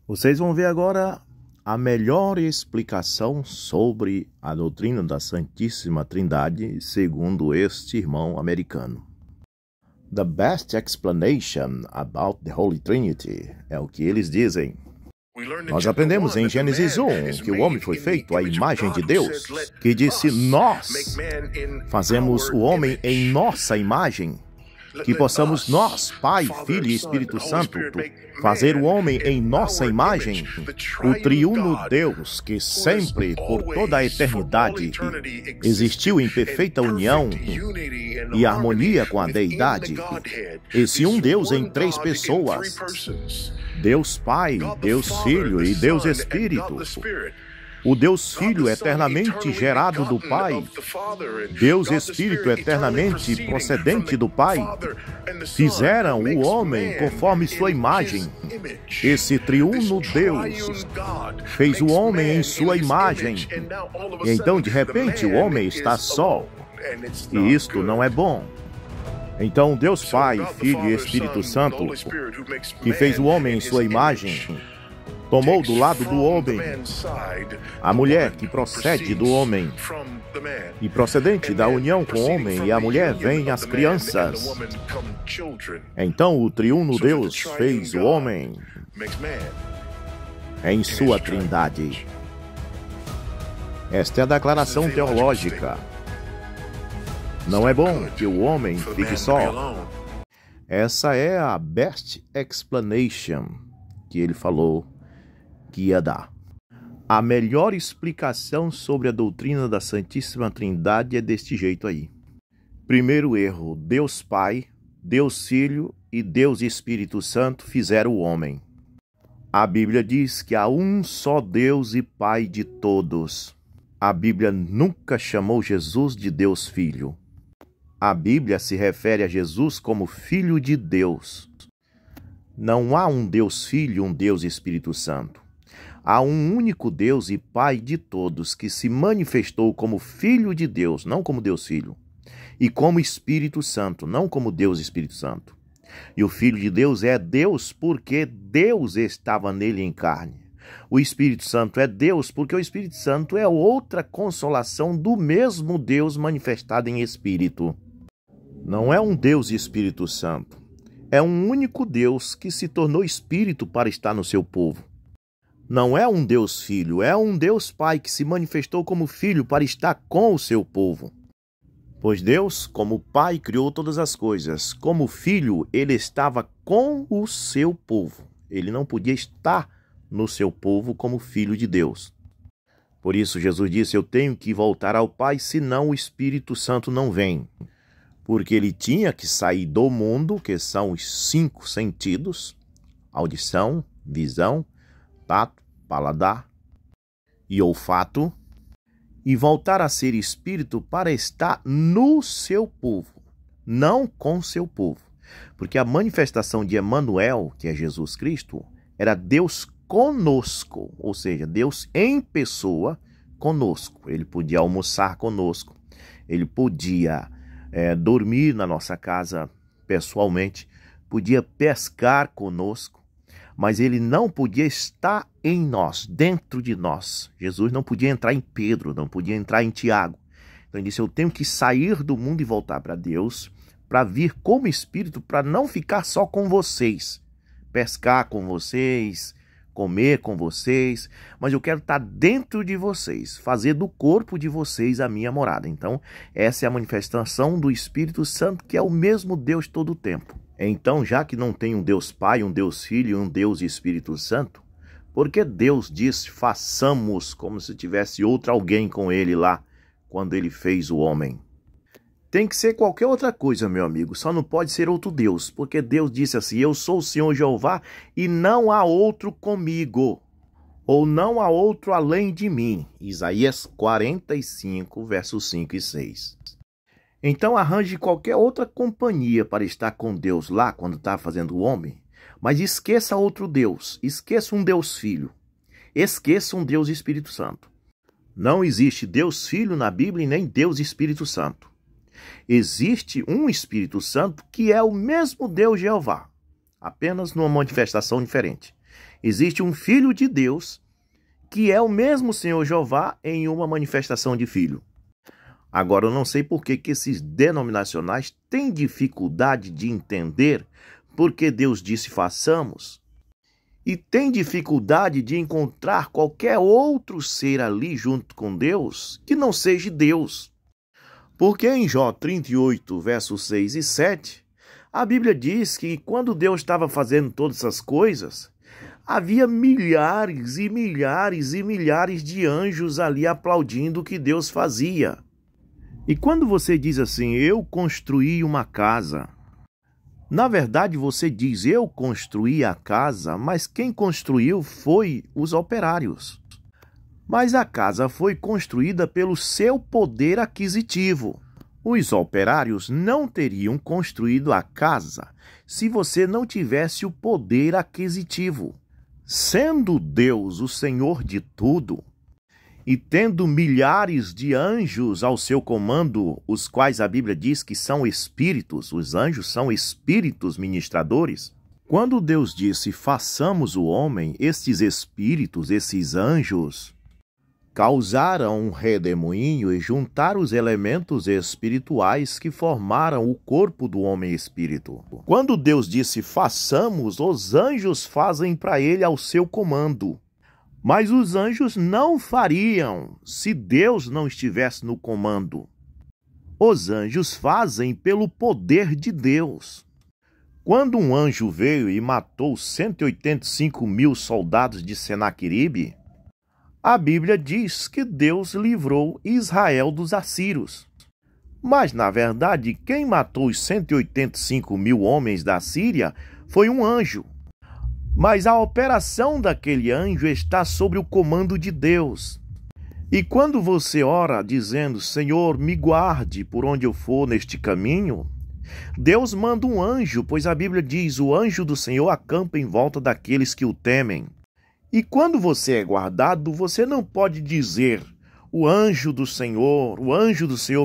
Vocês vão ver agora a melhor explicação sobre a doutrina da Santíssima Trindade, segundo este irmão americano. The best explanation about the Holy Trinity é o que eles dizem. Nós aprendemos em Gênesis 1 que o homem foi feito à imagem de Deus, que disse: nós fazemos o homem em nossa imagem, que possamos nós, Pai, Filho e Espírito Santo, fazer o homem em nossa imagem. O triuno Deus, que sempre, por toda a eternidade, existiu em perfeita união e harmonia com a Deidade. Esse um Deus em três pessoas: Deus Pai, Deus Filho e Deus Espírito. O Deus Filho eternamente gerado do Pai, Deus Espírito eternamente procedente do Pai, fizeram o homem conforme sua imagem. Esse triuno Deus fez o homem em sua imagem. E então, de repente, o homem está só. E isto não é bom. Então, Deus Pai, Filho e Espírito Santo, que fez o homem em sua imagem, tomou do lado do homem a mulher que procede do homem, e procedente da união com o homem e a mulher vêm as crianças. Então o triuno Deus fez o homem em sua trindade. Esta é a declaração teológica. Não é bom que o homem fique só. Essa é a best explanation que ele falou que ia dar. A melhor explicação sobre a doutrina da Santíssima Trindade é deste jeito aí. Primeiro erro: Deus Pai, Deus Filho e Deus Espírito Santo fizeram o homem. A Bíblia diz que há um só Deus e Pai de todos. A Bíblia nunca chamou Jesus de Deus Filho. A Bíblia se refere a Jesus como Filho de Deus. Não há um Deus Filho, um Deus Espírito Santo. Há um único Deus e Pai de todos que se manifestou como Filho de Deus, não como Deus Filho, e como Espírito Santo, não como Deus Espírito Santo. E o Filho de Deus é Deus porque Deus estava nele em carne. O Espírito Santo é Deus porque o Espírito Santo é outra consolação do mesmo Deus manifestado em Espírito. Não é um Deus Espírito Santo. É um único Deus que se tornou Espírito para estar no seu povo. Não é um Deus Filho, é um Deus Pai que se manifestou como Filho para estar com o seu povo. Pois Deus, como Pai, criou todas as coisas. Como Filho, Ele estava com o seu povo. Ele não podia estar no seu povo como Filho de Deus. Por isso Jesus disse: eu tenho que voltar ao Pai, senão o Espírito Santo não vem. Porque ele tinha que sair do mundo, que são os 5 sentidos: audição, visão, tato, paladar e olfato, e voltar a ser espírito para estar no seu povo, não com seu povo. Porque a manifestação de Emanuel, que é Jesus Cristo, era Deus conosco, ou seja, Deus em pessoa conosco. Ele podia almoçar conosco, ele podia dormir na nossa casa pessoalmente, podia pescar conosco, mas ele não podia estar em nós, dentro de nós. Jesus não podia entrar em Pedro, não podia entrar em Tiago. Então ele disse: eu tenho que sair do mundo e voltar para Deus, para vir como Espírito, para não ficar só com vocês, pescar com vocês, comer com vocês, mas eu quero estar dentro de vocês, fazer do corpo de vocês a minha morada. Então, essa é a manifestação do Espírito Santo, que é o mesmo Deus todo o tempo. Então, já que não tem um Deus Pai, um Deus Filho e um Deus Espírito Santo, porque Deus diz: façamos, como se tivesse outro alguém com ele lá, quando ele fez o homem? Tem que ser qualquer outra coisa, meu amigo, só não pode ser outro Deus, porque Deus disse assim: eu sou o Senhor Jeová e não há outro comigo, ou não há outro além de mim. Isaías 45, versos 5 e 6. Então arranje qualquer outra companhia para estar com Deus lá quando está fazendo o homem, mas esqueça outro Deus, esqueça um Deus Filho, esqueça um Deus Espírito Santo. Não existe Deus Filho na Bíblia e nem Deus Espírito Santo. Existe um Espírito Santo que é o mesmo Deus Jeová. apenas numa manifestação diferente. Existe um Filho de Deus, que é o mesmo Senhor Jeová em uma manifestação de Filho. Agora, eu não sei por que esses denominacionais têm dificuldade de entender porque Deus disse façamos, e tem dificuldade de encontrar qualquer outro ser ali junto com Deus que não seja Deus. Porque em Jó 38, versos 6 e 7, a Bíblia diz que quando Deus estava fazendo todas essas coisas, havia milhares e milhares e milhares de anjos ali aplaudindo o que Deus fazia. E quando você diz assim, eu construí uma casa, na verdade você diz, eu construí a casa, mas quem construiu foi os operários. Mas a casa foi construída pelo seu poder aquisitivo. Os operários não teriam construído a casa se você não tivesse o poder aquisitivo. Sendo Deus o Senhor de tudo, e tendo milhares de anjos ao seu comando, os quais a Bíblia diz que são espíritos, os anjos são espíritos ministradores. Quando Deus disse, façamos o homem, estes espíritos, esses anjos, causaram um redemoinho e juntaram os elementos espirituais que formaram o corpo do homem espírito. Quando Deus disse, façamos, os anjos fazem para ele ao seu comando. Mas os anjos não fariam se Deus não estivesse no comando. Os anjos fazem pelo poder de Deus. Quando um anjo veio e matou 185.000 soldados de Senaqueribe, a Bíblia diz que Deus livrou Israel dos assírios. Mas, na verdade, quem matou os 185.000 homens da Síria foi um anjo. Mas a operação daquele anjo está sob o comando de Deus. E quando você ora dizendo, Senhor, me guarde por onde eu for neste caminho, Deus manda um anjo, pois a Bíblia diz, o anjo do Senhor acampa em volta daqueles que o temem. E quando você é guardado, você não pode dizer, o anjo do Senhor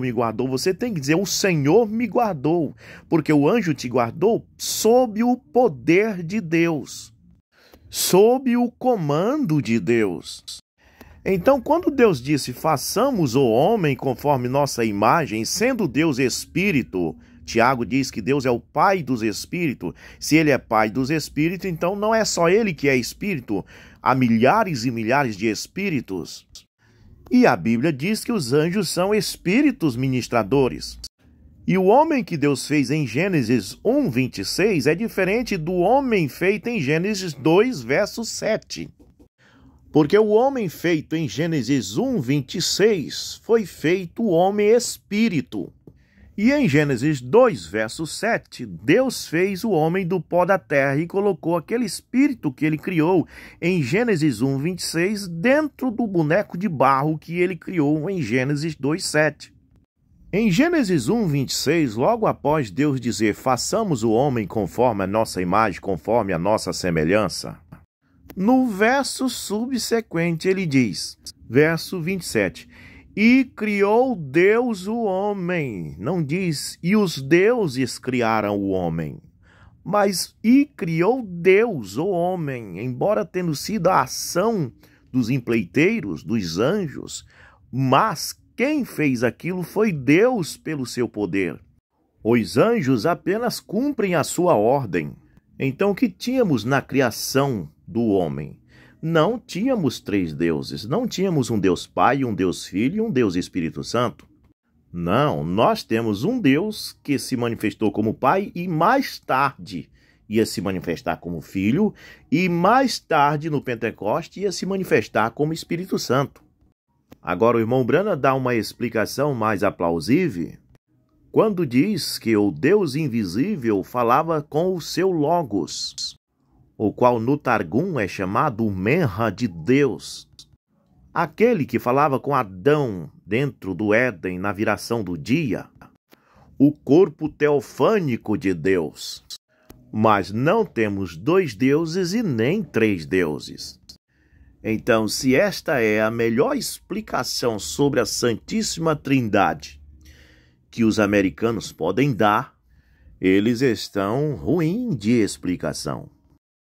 me guardou. Você tem que dizer, o Senhor me guardou, porque o anjo te guardou sob o poder de Deus, sob o comando de Deus. Então, quando Deus disse, façamos o homem conforme nossa imagem, sendo Deus espírito, Tiago diz que Deus é o pai dos espíritos. Se ele é pai dos espíritos, então não é só ele que é espírito, há milhares e milhares de espíritos. E a Bíblia diz que os anjos são espíritos ministradores. E o homem que Deus fez em Gênesis 1, 26 é diferente do homem feito em Gênesis 2, verso 7. Porque o homem feito em Gênesis 1, 26 foi feito o homem espírito. E em Gênesis 2, verso 7, Deus fez o homem do pó da terra e colocou aquele espírito que ele criou em Gênesis 1, 26 dentro do boneco de barro que ele criou em Gênesis 2, 7. Em Gênesis 1, 26, logo após Deus dizer, façamos o homem conforme a nossa imagem, conforme a nossa semelhança, no verso subsequente ele diz, verso 27, e criou Deus o homem. Não diz, e os deuses criaram o homem, mas e criou Deus o homem, embora tendo sido a ação dos empleiteiros, dos anjos, mas quem fez aquilo foi Deus pelo seu poder. Os anjos apenas cumprem a sua ordem. Então, o que tínhamos na criação do homem? Não tínhamos três deuses. Não tínhamos um Deus Pai, um Deus Filho e um Deus Espírito Santo. Não, nós temos um Deus que se manifestou como Pai e mais tarde ia se manifestar como Filho e mais tarde no Pentecoste ia se manifestar como Espírito Santo. Agora o irmão Branham dá uma explicação mais aplausível quando diz que o Deus invisível falava com o seu Logos, o qual no Targum é chamado Menra de Deus. Aquele que falava com Adão dentro do Éden na viração do dia, o corpo teofânico de Deus. Mas não temos dois deuses e nem três deuses. Então, se esta é a melhor explicação sobre a Santíssima Trindade que os americanos podem dar, Eles estão ruim de explicação.